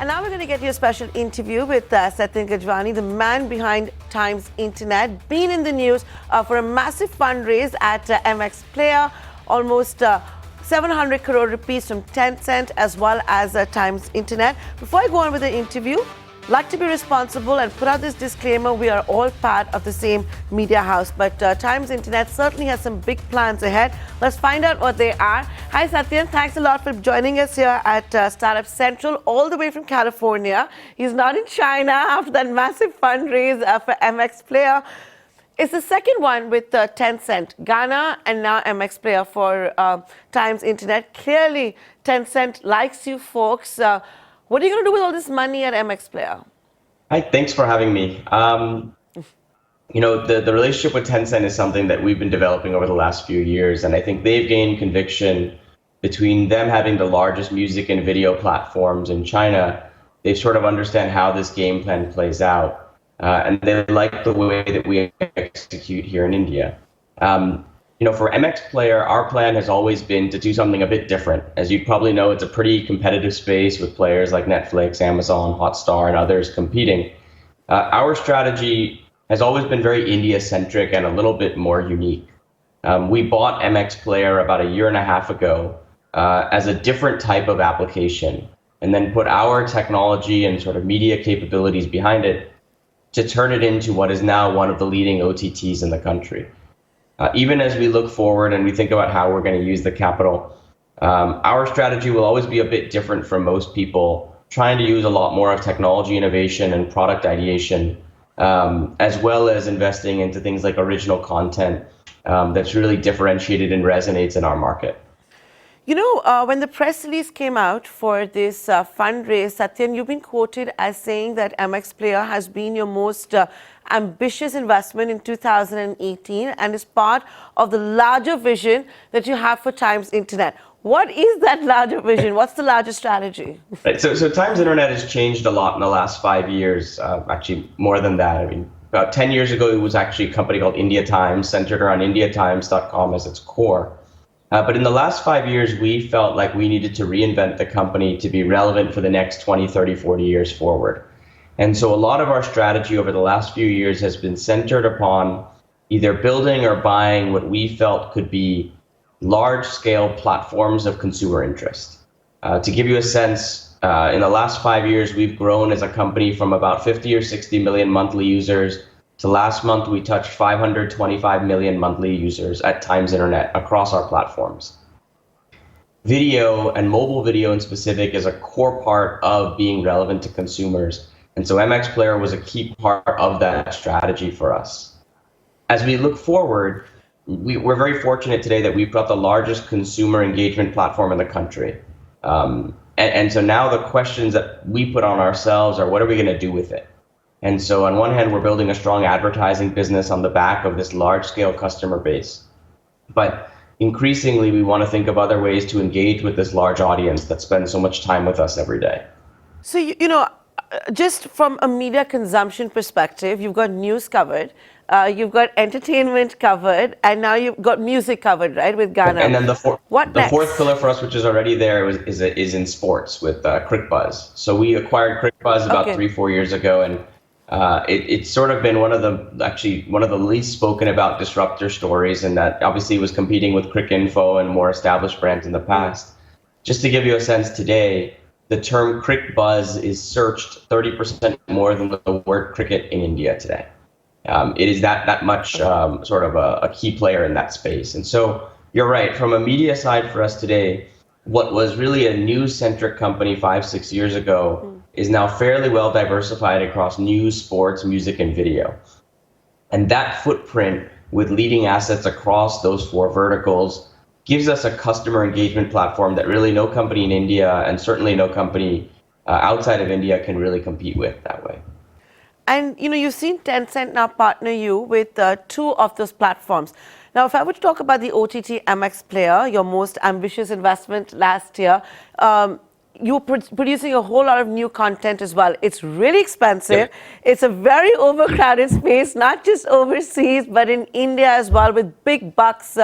And now we're going to get you a special interview with Satyan Gajwani, the man behind Times Internet, been in the news for a massive fundraise at MX Player, almost 700 crore rupees from Tencent as well as Times Internet. Before I go on with the interview, like to be responsible and put out this disclaimer, we are all part of the same media house, but Times Internet certainly has some big plans ahead. Let's find out what they are. Hi Satyan, thanks a lot for joining us here at Startup Central, all the way from California. He's not in China after that massive fundraise for MX Player. It's the second one with Tencent, Gaana, and now MX Player for Times Internet. Clearly, Tencent likes you folks. What are you going to do with all this money at MX Player? Hi, thanks for having me. The relationship with Tencent is something that we've been developing over the last few years, and I think they've gained conviction between them having the largest music and video platforms in China. They sort of understand how this game plan plays out, and they like the way that we execute here in India. For MX Player, our plan has always been to do something a bit different. As you probably know, it's a pretty competitive space with players like Netflix, Amazon, Hotstar, and others competing. Our strategy has always been very India-centric and a little bit more unique. We bought MX Player about a year and a half ago as a different type of application, and then put our technology and sort of media capabilities behind it to turn it into what is now one of the leading OTTs in the country. Even as we look forward and we think about how we're going to use the capital, our strategy will always be a bit different from most people, trying to use a lot more of technology innovation and product ideation, as well as investing into things like original content that's really differentiated and resonates in our market. You know, when the press release came out for this fundraise, Satyan, you've been quoted as saying that MX Player has been your most ambitious investment in 2018 and is part of the larger vision that you have for Times Internet. What is that larger vision? What's the larger strategy? Right. So Times Internet has changed a lot in the last 5 years, actually more than that. I mean, about 10 years ago, it was actually a company called India Times, centered around indiatimes.com as its core. But in the last 5 years, we felt like we needed to reinvent the company to be relevant for the next 20, 30, 40 years forward. And so a lot of our strategy over the last few years has been centered upon either building or buying what we felt could be large-scale platforms of consumer interest. To give you a sense, in the last 5 years, we've grown as a company from about 50 or 60 million monthly users to last month, we touched 525 million monthly users at Times Internet across our platforms. Video and mobile video in specific is a core part of being relevant to consumers. And so MX Player was a key part of that strategy for us. As we look forward, we're very fortunate today that we've got the largest consumer engagement platform in the country. And so now the questions that we put on ourselves are, what are we going to do with it? And so on one hand, we're building a strong advertising business on the back of this large-scale customer base. But increasingly, we want to think of other ways to engage with this large audience that spends so much time with us every day. So, just from a media consumption perspective, you've got news covered, you've got entertainment covered, and now you've got music covered, right, with Gaana. And then the fourth pillar for us, which is already there, is in sports with CricBuzz. So we acquired CricBuzz about 3-4 years ago, and it's sort of been one of the least spoken about disruptor stories, and that obviously was competing with Cricinfo and more established brands in the past. Just to give you a sense, today, the term CricBuzz is searched 30% more than the word cricket in India today. It is that much sort of a key player in that space. And so you're right, from a media side for us today, what was really a news-centric company 5-6 years ago is now fairly well diversified across news, sports, music, and video. And that footprint with leading assets across those 4 verticals gives us a customer engagement platform that really no company in India and certainly no company outside of India can really compete with that way. And you've seen Tencent now partner you with 2 of those platforms. Now, if I were to talk about the OTT MX Player, your most ambitious investment last year, you're producing a whole lot of new content as well. It's really expensive. Yep. It's a very overcrowded space, not just overseas, but in India as well, with big bucks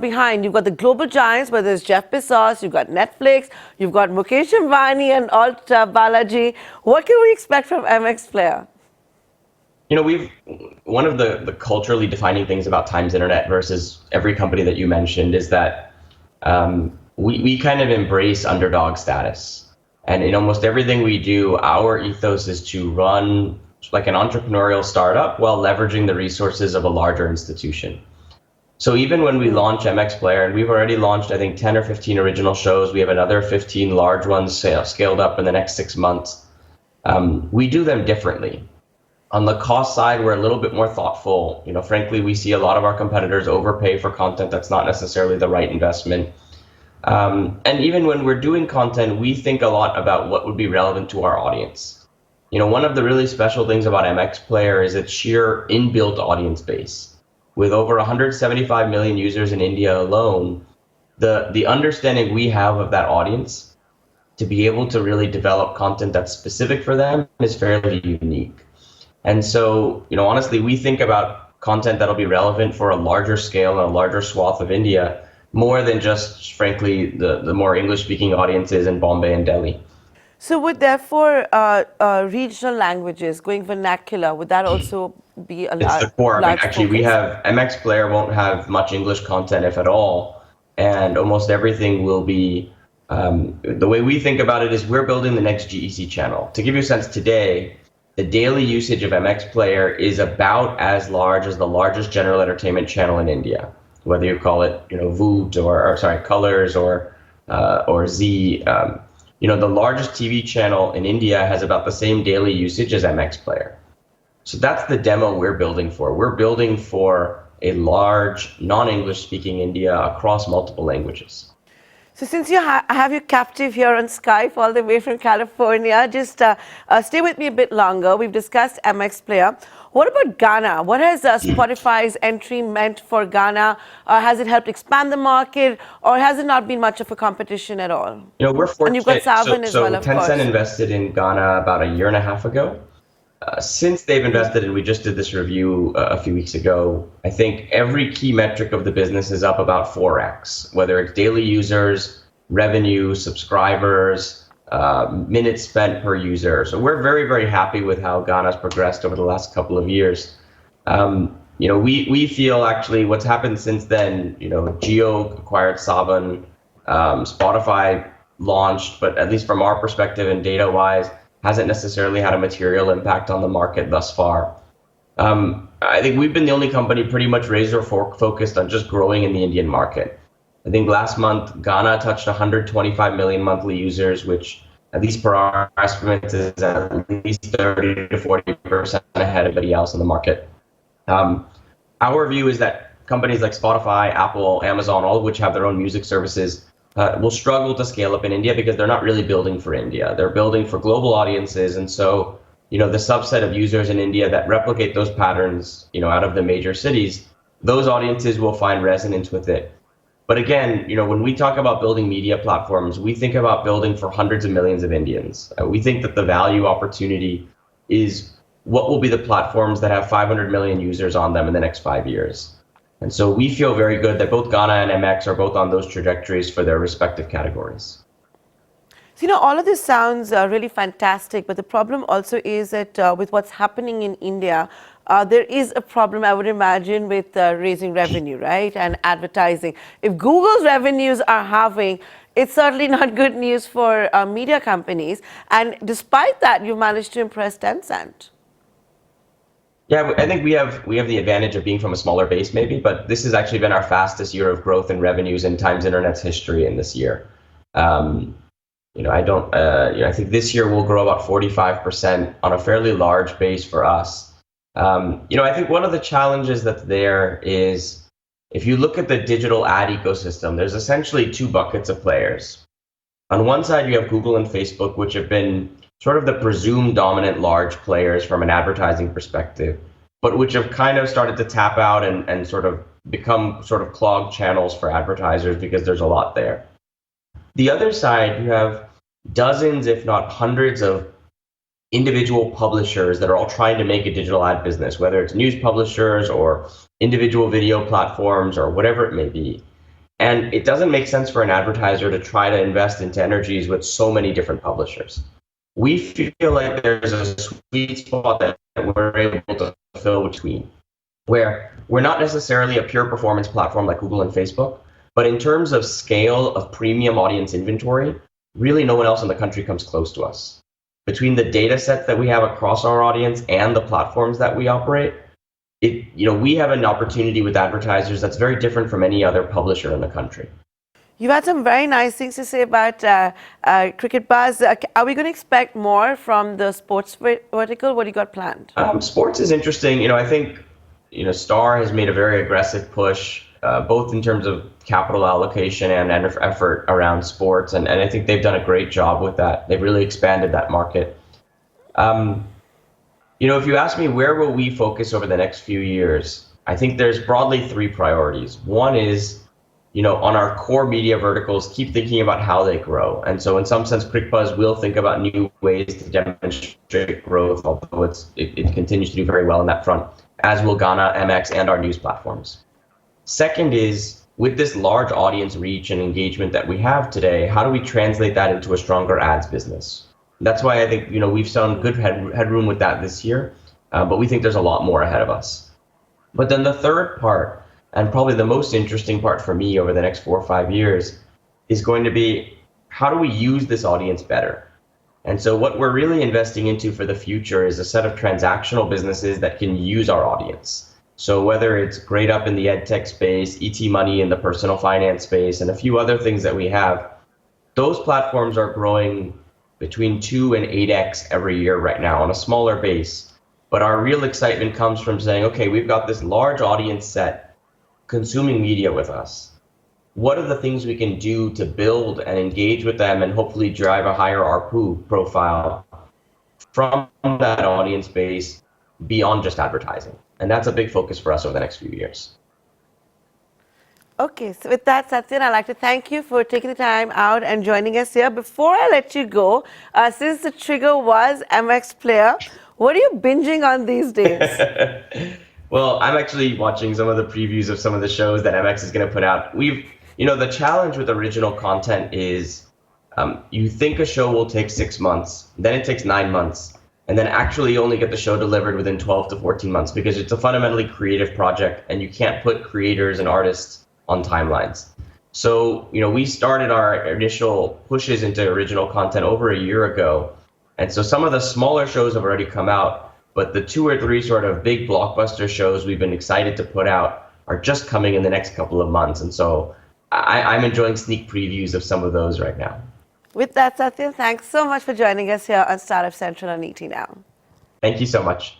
behind. You've got the global giants, whether it's Jeff Bezos, you've got Netflix, you've got Mukesh Ambani and Alt Balaji. What can we expect from MX Player? One of the culturally defining things about Times Internet versus every company that you mentioned is that we kind of embrace underdog status. And in almost everything we do, our ethos is to run like an entrepreneurial startup while leveraging the resources of a larger institution. So even when we launch MX Player, and we've already launched, I think, 10 or 15 original shows, we have another 15 large ones scaled up in the next 6 months, we do them differently. On the cost side, we're a little bit more thoughtful. Frankly, we see a lot of our competitors overpay for content that's not necessarily the right investment. And even when we're doing content, we think a lot about what would be relevant to our audience. One of the really special things about MX Player is its sheer inbuilt audience base. With over 175 million users in India alone, the understanding we have of that audience to be able to really develop content that's specific for them is fairly unique. And so, honestly, we think about content that'll be relevant for a larger scale and a larger swath of India, more than just, frankly, the more English-speaking audiences in Bombay and Delhi. So would therefore regional languages, going vernacular, would that also be a It's the core. Actually, focus? we have MX Player won't have much English content, if at all, and almost everything will be. The way we think about it is we're building the next GEC channel. To give you a sense, today, the daily usage of MX Player is about as large as the largest general entertainment channel in India, whether you call it, Voot or Colors or Z. The largest TV channel in India has about the same daily usage as MX Player. So that's the demo we're building for. We're building for a large, non-English speaking India across multiple languages. So since I have you captive here on Skype all the way from California, just stay with me a bit longer. We've discussed MX Player. What about Gaana? What has Spotify's entry meant for Gaana? Has it helped expand the market, or has it not been much of a competition at all? We're fortunate. And you've got Salvan as well, of course. Tencent invested in Gaana about a year and a half ago. Since they've invested, and we just did this review a few weeks ago, I think every key metric of the business is up about 4x, whether it's daily users, revenue, subscribers, minutes spent per user. So we're very, very happy with how Gaana's progressed over the last couple of years. We feel actually what's happened since then, Jio acquired Saavn, Spotify launched, but at least from our perspective and data-wise, hasn't necessarily had a material impact on the market thus far. I think we've been the only company pretty much razor focused on just growing in the Indian market. I think last month, Gaana touched 125 million monthly users, which at least per our estimates is at least 30 to 40% ahead of everybody else in the market. Our view is that companies like Spotify, Apple, Amazon, all of which have their own music services, will struggle to scale up in India because they're not really building for India. They're building for global audiences. And so, the subset of users in India that replicate those patterns, out of the major cities, those audiences will find resonance with it. But again, when we talk about building media platforms, we think about building for hundreds of millions of Indians. We think that the value opportunity is what will be the platforms that have 500 million users on them in the next 5 years. And so we feel very good that both Gaana and MX are both on those trajectories for their respective categories. So, all of this sounds really fantastic, but the problem also is that with what's happening in India, there is a problem, I would imagine, with raising revenue, right, and advertising. If Google's revenues are halving, it's certainly not good news for media companies. And despite that, you managed to impress Tencent. Yeah, I think we have the advantage of being from a smaller base, maybe, but this has actually been our fastest year of growth in revenues in Times Internet's history in this year. I think this year we'll grow about 45% on a fairly large base for us. I think one of the challenges that's there is if you look at the digital ad ecosystem, there's essentially two buckets of players. On one side, you have Google and Facebook, which have been sort of the presumed dominant large players from an advertising perspective, but which have kind of started to tap out and sort of become sort of clogged channels for advertisers because there's a lot there. The other side, you have dozens, if not hundreds, of individual publishers that are all trying to make a digital ad business, whether it's news publishers or individual video platforms or whatever it may be. And it doesn't make sense for an advertiser to try to invest into energies with so many different publishers. We feel like there's a sweet spot that we're able to fill between, where we're not necessarily a pure performance platform like Google and Facebook, but in terms of scale of premium audience inventory, really no one else in the country comes close to us. Between the data sets that we have across our audience and the platforms that we operate, we have an opportunity with advertisers that's very different from any other publisher in the country. You've had some very nice things to say about Cricket Buzz. Are we going to expect more from the sports vertical? What do you got planned? Sports is interesting. I think Star has made a very aggressive push, both in terms of capital allocation and effort around sports, and I think they've done a great job with that. They've really expanded that market. If you ask me where will we focus over the next few years, I think there's broadly three priorities. One is, on our core media verticals, keep thinking about how they grow. And so in some sense, ClickBuzz will think about new ways to demonstrate growth, although it continues to do very well on that front, as will Gaana, MX, and our news platforms. Second is, with this large audience reach and engagement that we have today, how do we translate that into a stronger ads business? That's why I think we've shown good headroom with that this year, but we think there's a lot more ahead of us. But then the third part, and probably the most interesting part for me over the next 4 or 5 years, is going to be how do we use this audience better? And so what we're really investing into for the future is a set of transactional businesses that can use our audience. So whether it's Grade Up in the ed tech space, ET Money in the personal finance space, and a few other things that we have, those platforms are growing between 2 and 8x every year right now on a smaller base. But our real excitement comes from saying, okay, we've got this large audience set consuming media with us. What are the things we can do to build and engage with them and hopefully drive a higher ARPU profile from that audience base beyond just advertising? And that's a big focus for us over the next few years. Okay, so with that, Satyan, I'd like to thank you for taking the time out and joining us here. Before I let you go, since the trigger was MX Player, what are you binging on these days? Well, I'm actually watching some of the previews of some of the shows that MX is going to put out. The challenge with original content is you think a show will take 6 months, then it takes 9 months, and then actually you only get the show delivered within 12 to 14 months because it's a fundamentally creative project and you can't put creators and artists on timelines. So, we started our initial pushes into original content over a year ago. And so some of the smaller shows have already come out, but the 2 or 3 sort of big blockbuster shows we've been excited to put out are just coming in the next couple of months. And so I'm enjoying sneak previews of some of those right now. With that, Satyan, thanks so much for joining us here on Startup Central on ET Now. Thank you so much.